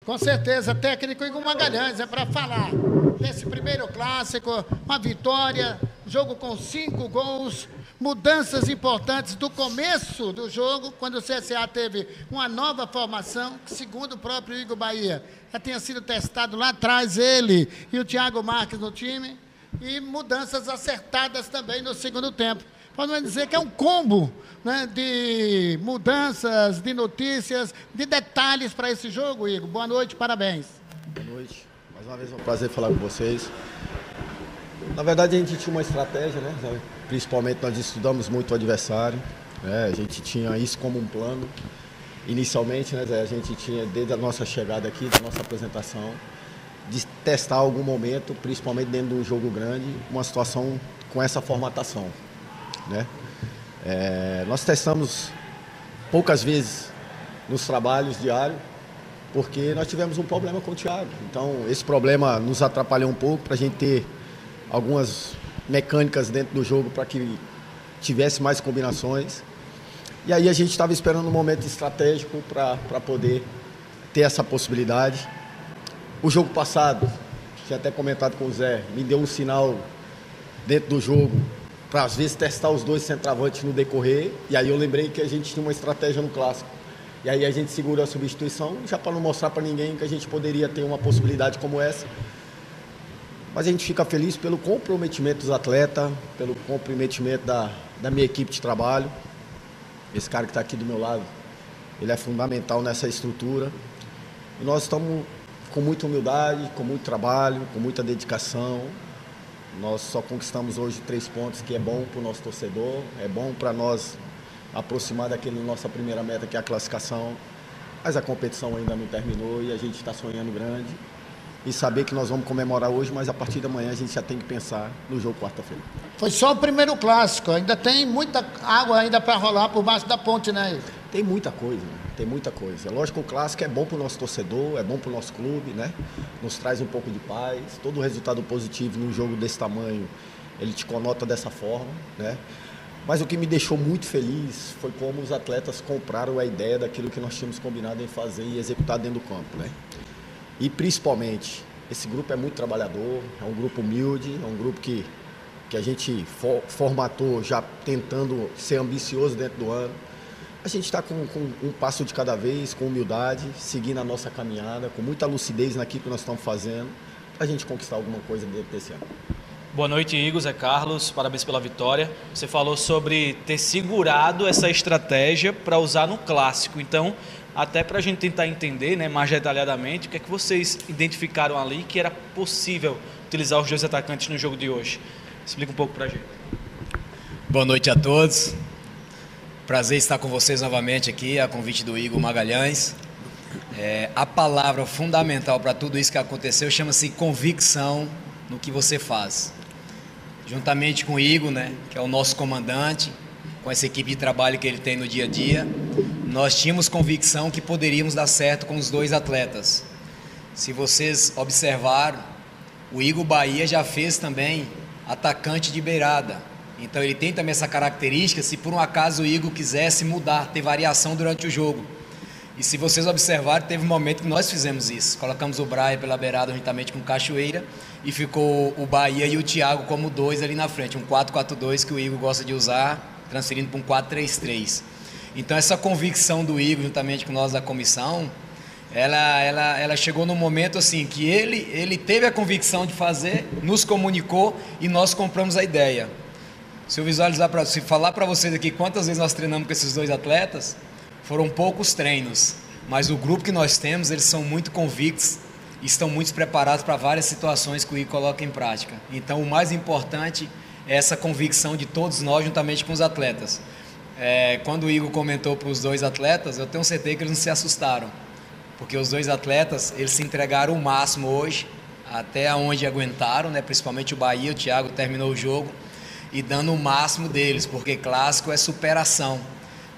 Com certeza, técnico Igor Magalhães, é para falar desse primeiro clássico, uma vitória, jogo com 5 gols, mudanças importantes do começo do jogo, quando o CSA teve uma nova formação, que segundo o próprio Igor Bahia, já tinha sido testado lá atrás, ele e o Thiago Marques no time, e mudanças acertadas também no segundo tempo. Podemos dizer que é um combo, né, de mudanças, de notícias, de detalhes para esse jogo, Igor. Boa noite, parabéns. Boa noite. Mais uma vez é um prazer falar com vocês. Na verdade, a gente tinha uma estratégia, né? Principalmente nós estudamos muito o adversário, né? A gente tinha isso como um plano. Inicialmente, né, Zé, a gente tinha, desde a nossa chegada aqui, da nossa apresentação, de testar algum momento, principalmente dentro de um jogo grande, uma situação com essa formatação, né? Nós testamos poucas vezes nos trabalhos diários, porque nós tivemos um problema com o Thiago. Então, esse problema nos atrapalhou um pouco para a gente ter algumas mecânicas dentro do jogo para que tivesse mais combinações. E aí a gente estava esperando um momento estratégico para poder ter essa possibilidade. O jogo passado, tinha até comentado com o Zé, me deu um sinal dentro do jogo para às vezes testar os dois centroavantes no decorrer, e aí eu lembrei que a gente tinha uma estratégia no clássico. E aí a gente segurou a substituição, já para não mostrar para ninguém que a gente poderia ter uma possibilidade como essa. Mas a gente fica feliz pelo comprometimento dos atletas, pelo comprometimento da minha equipe de trabalho. Esse cara que está aqui do meu lado, ele é fundamental nessa estrutura. E nós estamos com muita humildade, com muito trabalho, com muita dedicação. Nós só conquistamos hoje 3 pontos, que é bom para o nosso torcedor, é bom para nós aproximar daquela nossa primeira meta, que é a classificação. Mas a competição ainda não terminou e a gente está sonhando grande. E saber que nós vamos comemorar hoje, mas a partir da manhã a gente já tem que pensar no jogo quarta-feira. Foi só o primeiro clássico, ainda tem muita água ainda para rolar por baixo da ponte, né, Igor? Tem muita coisa, né? Tem muita coisa. Lógico que o clássico é bom para o nosso torcedor, é bom para o nosso clube, né? Nos traz um pouco de paz. Todo resultado positivo num jogo desse tamanho, ele te conota dessa forma, né? Mas o que me deixou muito feliz foi como os atletas compraram a ideia daquilo que nós tínhamos combinado em fazer e executar dentro do campo, né? E principalmente, esse grupo é muito trabalhador, é um grupo humilde, é um grupo que a gente formatou já tentando ser ambicioso dentro do ano. A gente está com um passo de cada vez, com humildade, seguindo a nossa caminhada, com muita lucidez naquilo que nós estamos fazendo, para a gente conquistar alguma coisa dentro desse ano. Boa noite, Igor, Zé Carlos, parabéns pela vitória. Você falou sobre ter segurado essa estratégia para usar no clássico, então, até para a gente tentar entender, né, mais detalhadamente, o que é que vocês identificaram ali que era possível utilizar os dois atacantes no jogo de hoje. Explica um pouco para a gente. Boa noite a todos. Prazer estar com vocês novamente aqui, a convite do Igor Magalhães. A palavra fundamental para tudo isso que aconteceu chama-se convicção no que você faz. Juntamente com o Igor, né, que é o nosso comandante, com essa equipe de trabalho que ele tem no dia a dia, nós tínhamos convicção que poderíamos dar certo com os dois atletas. Se vocês observaram, o Igor Bahia já fez também atacante de beirada. Então ele tem também essa característica, se por um acaso o Igor quisesse mudar, ter variação durante o jogo. E se vocês observarem, teve um momento que nós fizemos isso. Colocamos o Braia pela beirada juntamente com o Cachoeira e ficou o Bahia e o Thiago como 2 ali na frente. Um 4-4-2 que o Igor gosta de usar, transferindo para um 4-3-3. Então essa convicção do Igor, juntamente com nós da comissão, ela chegou num momento assim que ele teve a convicção de fazer, nos comunicou e nós compramos a ideia. Se eu visualizar, se falar para vocês aqui quantas vezes nós treinamos com esses dois atletas, foram poucos treinos, mas o grupo que nós temos, eles são muito convictos e estão muito preparados para várias situações que o Igor coloca em prática. Então o mais importante é essa convicção de todos nós, juntamente com os atletas. Quando o Igor comentou para os dois atletas, eu tenho certeza que eles não se assustaram, porque os dois atletas, eles se entregaram o máximo hoje, até onde aguentaram, né? Principalmente o Bahia, o Thiago terminou o jogo, e dando o máximo deles, porque clássico é superação.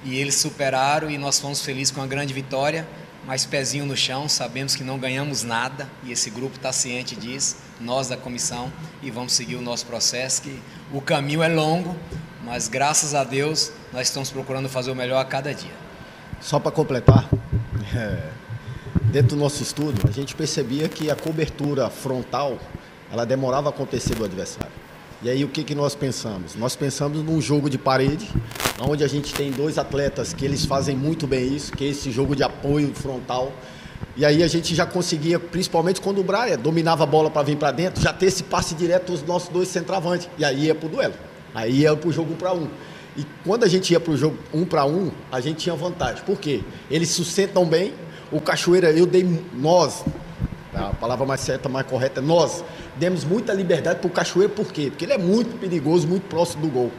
E eles superaram e nós fomos felizes com a grande vitória, mas pezinho no chão, sabemos que não ganhamos nada e esse grupo está ciente disso, nós da comissão, e vamos seguir o nosso processo, que o caminho é longo, mas graças a Deus nós estamos procurando fazer o melhor a cada dia. Só para completar, dentro do nosso estudo, a gente percebia que a cobertura frontal, ela demorava a acontecer do adversário. E aí o que nós pensamos? Nós pensamos num jogo de parede, onde a gente tem 2 atletas que eles fazem muito bem isso, que é esse jogo de apoio frontal. E aí a gente já conseguia, principalmente quando o Brian dominava a bola para vir para dentro, já ter esse passe direto dos nossos 2 centroavantes. E aí ia para o duelo. Aí ia para o jogo 1 para 1. E quando a gente ia para o jogo 1 para 1, a gente tinha vantagem. Por quê? Eles sustentam bem. O Cachoeira, nós, a palavra mais certa, mais correta, nós demos muita liberdade para o Cachoeira. Por quê? Porque ele é muito perigoso, muito próximo do gol.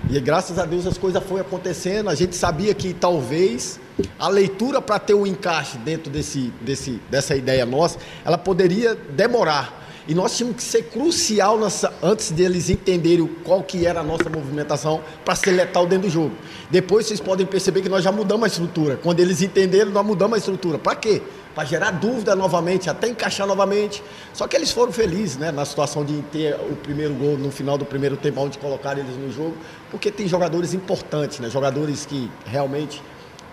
E graças a Deus as coisas foram acontecendo. A gente sabia que talvez a leitura para ter um encaixe dentro dessa ideia nossa, ela poderia demorar. E nós tínhamos que ser crucial antes deles entenderem qual que era a nossa movimentação para ser letal dentro do jogo. Depois vocês podem perceber que nós já mudamos a estrutura. Quando eles entenderam, nós mudamos a estrutura. Para quê? Para gerar dúvida novamente, até encaixar novamente. Só que eles foram felizes, né, na situação de ter o primeiro gol no final do primeiro tempo, onde colocaram eles no jogo, porque tem jogadores importantes, né, jogadores que realmente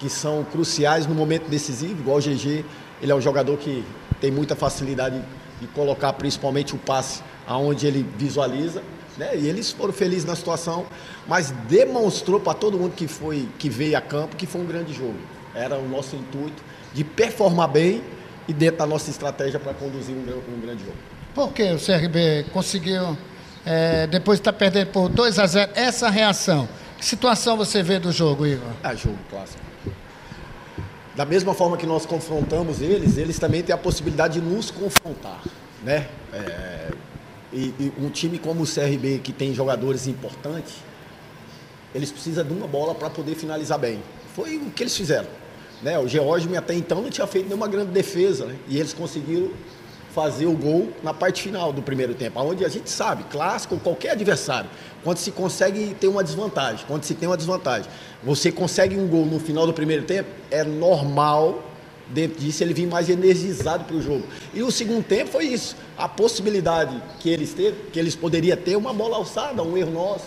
que são cruciais no momento decisivo, igual o GG. Ele é um jogador que tem muita facilidade de colocar principalmente o passe aonde ele visualiza, né? E eles foram felizes na situação, mas demonstrou para todo mundo que veio a campo que foi um grande jogo. Era o nosso intuito de performar bem e dentro da nossa estratégia para conduzir um grande jogo. Por que o CRB conseguiu, depois de estar perdendo por 2-0, essa reação? Que situação você vê do jogo, Igor? Jogo clássico. Da mesma forma que nós confrontamos eles também têm a possibilidade de nos confrontar, né? E um time como o CRB, que tem jogadores importantes, eles precisam de uma bola para poder finalizar bem. Foi o que eles fizeram, né? O George até então não tinha feito nenhuma grande defesa, né? E eles conseguiram fazer o gol na parte final do primeiro tempo, onde a gente sabe, clássico, qualquer adversário, quando se consegue ter uma desvantagem, você consegue um gol no final do primeiro tempo, é normal, dentro disso, ele vir mais energizado para o jogo. E o segundo tempo foi isso, a possibilidade que eles poderiam ter uma bola alçada, um erro nosso,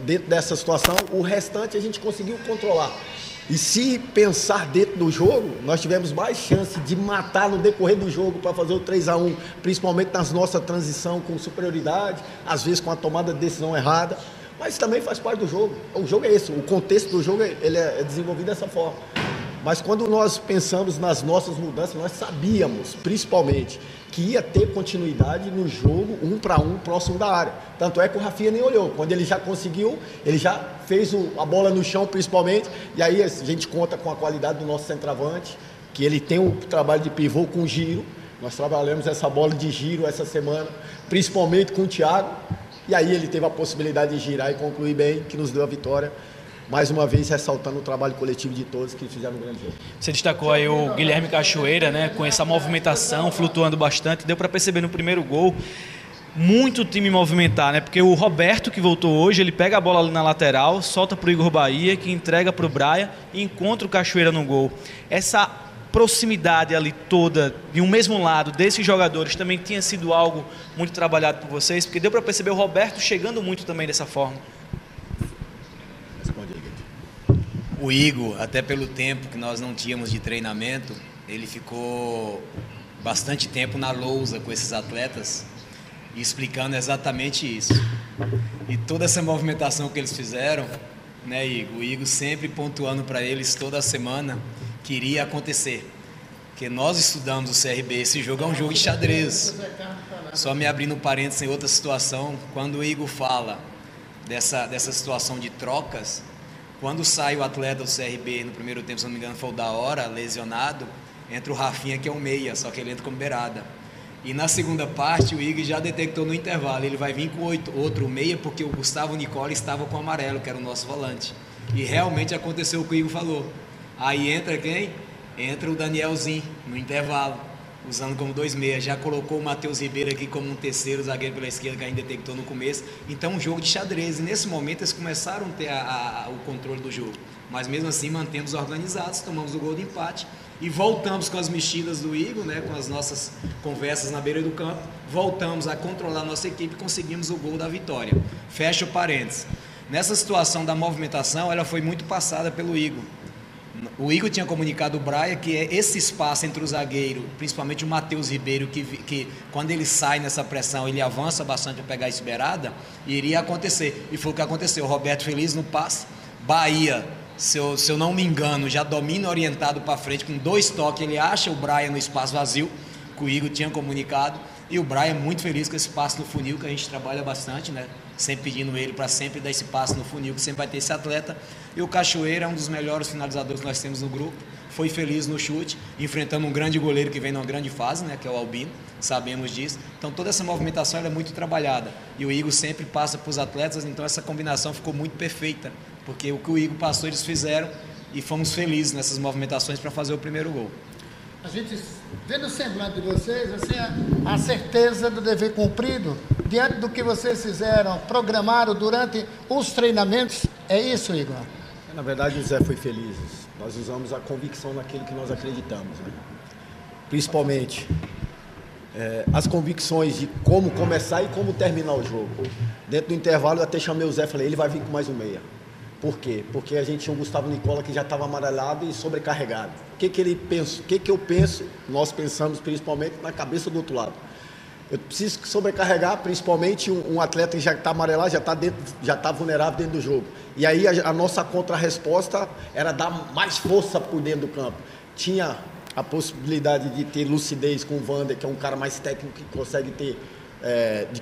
dentro dessa situação, o restante a gente conseguiu controlar. E se pensar dentro do jogo, nós tivemos mais chance de matar no decorrer do jogo para fazer o 3-1, principalmente nas nossas transição com superioridade, às vezes com a tomada de decisão errada, mas também faz parte do jogo. O jogo é esse, o contexto do jogo ele é desenvolvido dessa forma. Mas quando nós pensamos nas nossas mudanças, nós sabíamos, principalmente, que ia ter continuidade no jogo 1 para 1 próximo da área. Tanto é que o Rafinha nem olhou. Quando ele já conseguiu, ele já fez a bola no chão, principalmente. E aí a gente conta com a qualidade do nosso centroavante, que ele tem um trabalho de pivô com giro. Nós trabalhamos essa bola de giro essa semana, principalmente com o Thiago. E aí ele teve a possibilidade de girar e concluir bem, que nos deu a vitória. Mais uma vez, ressaltando o trabalho coletivo de todos que fizeram um grande jogo. Você destacou aí o Guilherme Cachoeira, né, com essa movimentação, flutuando bastante. Deu para perceber no primeiro gol muito time movimentar, né? Porque o Roberto, que voltou hoje, ele pega a bola ali na lateral, solta para o Igor Bahia, que entrega para o Brian e encontra o Cachoeira no gol. Essa proximidade ali toda, de um mesmo lado, desses jogadores, também tinha sido algo muito trabalhado por vocês? Porque deu para perceber o Roberto chegando muito também dessa forma. O Igor, até pelo tempo que nós não tínhamos de treinamento, ele ficou bastante tempo na lousa com esses atletas, explicando exatamente isso. E toda essa movimentação que eles fizeram, né, Igor? O Igor sempre pontuando para eles toda semana que iria acontecer. Porque nós estudamos o CRB, esse jogo é um jogo de xadrez. Só me abrindo parênteses em outra situação, quando o Igor fala dessa situação de trocas, quando sai o atleta do CRB no primeiro tempo, se não me engano foi o da hora, lesionado, entra o Rafinha, que é um meia, só que ele entra como beirada. E na segunda parte o Igor já detectou no intervalo, ele vai vir com outro meia, porque o Gustavo Nicola estava com o amarelo, que era o nosso volante. E realmente aconteceu o que o Igor falou. Aí entra quem? Entra o Danielzinho no intervalo, usando como 2 meias. Já colocou o Matheus Ribeiro aqui como um terceiro zagueiro pela esquerda, que a gente detectou no começo. Então um jogo de xadrez, e nesse momento eles começaram a ter o controle do jogo, mas mesmo assim mantemos organizados, tomamos o gol de empate e voltamos com as mexidas do Igor, né, com as nossas conversas na beira do campo, voltamos a controlar a nossa equipe e conseguimos o gol da vitória. Fecha o parênteses. Nessa situação da movimentação, ela foi muito passada pelo Igor. O Igor tinha comunicado o Braia que é esse espaço entre o zagueiro, principalmente o Matheus Ribeiro, que quando ele sai nessa pressão, ele avança bastante para pegar essa beirada, iria acontecer. E foi o que aconteceu. O Roberto feliz no passe. Bahia, se eu não me engano, já domina orientado para frente, com 2 toques, ele acha o Braia no espaço vazio, que o Igor tinha comunicado. E o Braia é muito feliz com esse passe no funil, que a gente trabalha bastante, né? Sempre pedindo ele para sempre dar esse passe no funil, que sempre vai ter esse atleta. E o Cachoeira é um dos melhores finalizadores que nós temos no grupo. Foi feliz no chute, enfrentando um grande goleiro que vem numa grande fase, né? Que é o Albino, sabemos disso. Então toda essa movimentação ela é muito trabalhada. E o Igor sempre passa para os atletas, então essa combinação ficou muito perfeita. Porque o que o Igor passou, eles fizeram e fomos felizes nessas movimentações para fazer o primeiro gol. A gente vê no semblante de vocês assim, a certeza do dever cumprido diante do que vocês fizeram, programaram durante os treinamentos. É isso, Igor? Na verdade, o Zé foi feliz. Nós usamos a convicção naquilo que nós acreditamos, né? Principalmente as convicções de como começar e como terminar o jogo. Dentro do intervalo, eu até chamei o Zé e falei, ele vai vir com mais um meia. Por quê? Porque a gente tinha o Gustavo Nicola que já estava amarelado e sobrecarregado. O que ele pensa? O que eu penso? Nós pensamos principalmente na cabeça do outro lado. Eu preciso sobrecarregar principalmente um atleta que já está amarelado, já está vulnerável dentro do jogo. E aí a nossa contra-resposta era dar mais força por dentro do campo. Tinha a possibilidade de ter lucidez com o Wander, que é um cara mais técnico que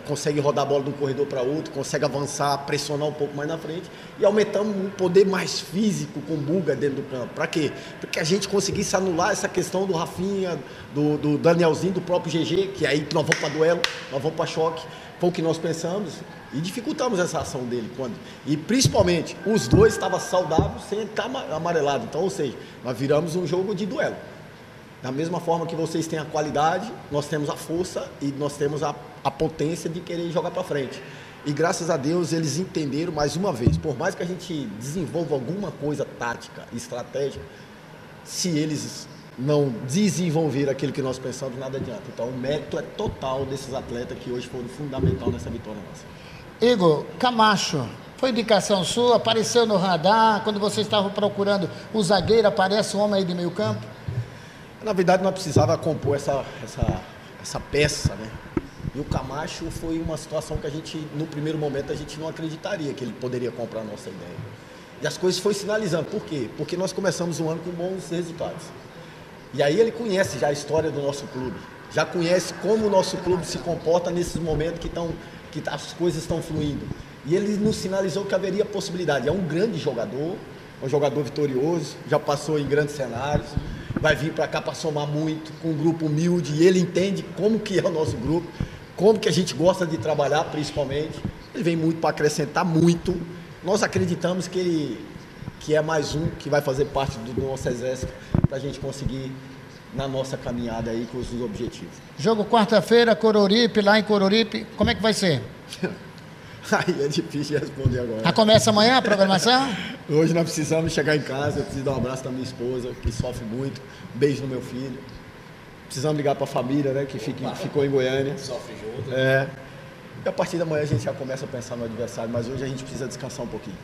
consegue rodar a bola de um corredor para outro, consegue avançar, pressionar um pouco mais na frente, e aumentamos um poder mais físico com o Buga dentro do campo. Para quê? Para que a gente conseguisse anular essa questão do Rafinha, do Danielzinho, do próprio GG, que aí nós vamos para duelo, nós vamos para choque. Foi o que nós pensamos e dificultamos essa ação dele. E principalmente, os dois estavam saudáveis sem estar amarelado. Então, ou seja, nós viramos um jogo de duelo. Da mesma forma que vocês têm a qualidade, nós temos a força e nós temos a potência de querer jogar para frente. E graças a Deus eles entenderam mais uma vez, por mais que a gente desenvolva alguma coisa tática, estratégica, se eles não desenvolver aquilo que nós pensamos, nada adianta. Então o mérito é total desses atletas que hoje foram fundamental nessa vitória nossa. Igor, Camacho, foi indicação sua, apareceu no radar, quando vocês estavam procurando o zagueiro, aparece um homem aí de meio campo? Na verdade, nós precisava compor essa peça, né? E o Camacho foi uma situação que a gente, no primeiro momento, a gente não acreditaria que ele poderia comprar a nossa ideia. E as coisas foram sinalizando. Por quê? Porque nós começamos o ano com bons resultados. E aí ele conhece já a história do nosso clube. Já conhece como o nosso clube se comporta nesses momentos que as coisas estão fluindo. E ele nos sinalizou que haveria possibilidade. É um grande jogador, um jogador vitorioso, já passou em grandes cenários. Vai vir para cá para somar muito, com um grupo humilde, e ele entende como que é o nosso grupo, como que a gente gosta de trabalhar, principalmente. Ele vem muito para acrescentar muito. Nós acreditamos que é mais um que vai fazer parte do nosso exército para a gente conseguir na nossa caminhada aí com os objetivos. Jogo quarta-feira, Coruripe, lá em Coruripe, como é que vai ser? Aí é difícil de responder agora. Já começa amanhã a programação? Hoje nós precisamos chegar em casa, eu preciso dar um abraço da minha esposa, que sofre muito, um beijo no meu filho. Precisamos ligar para a família, né, que ficou em Goiânia. Sofre junto. E a partir da manhã a gente já começa a pensar no adversário, mas hoje a gente precisa descansar um pouquinho.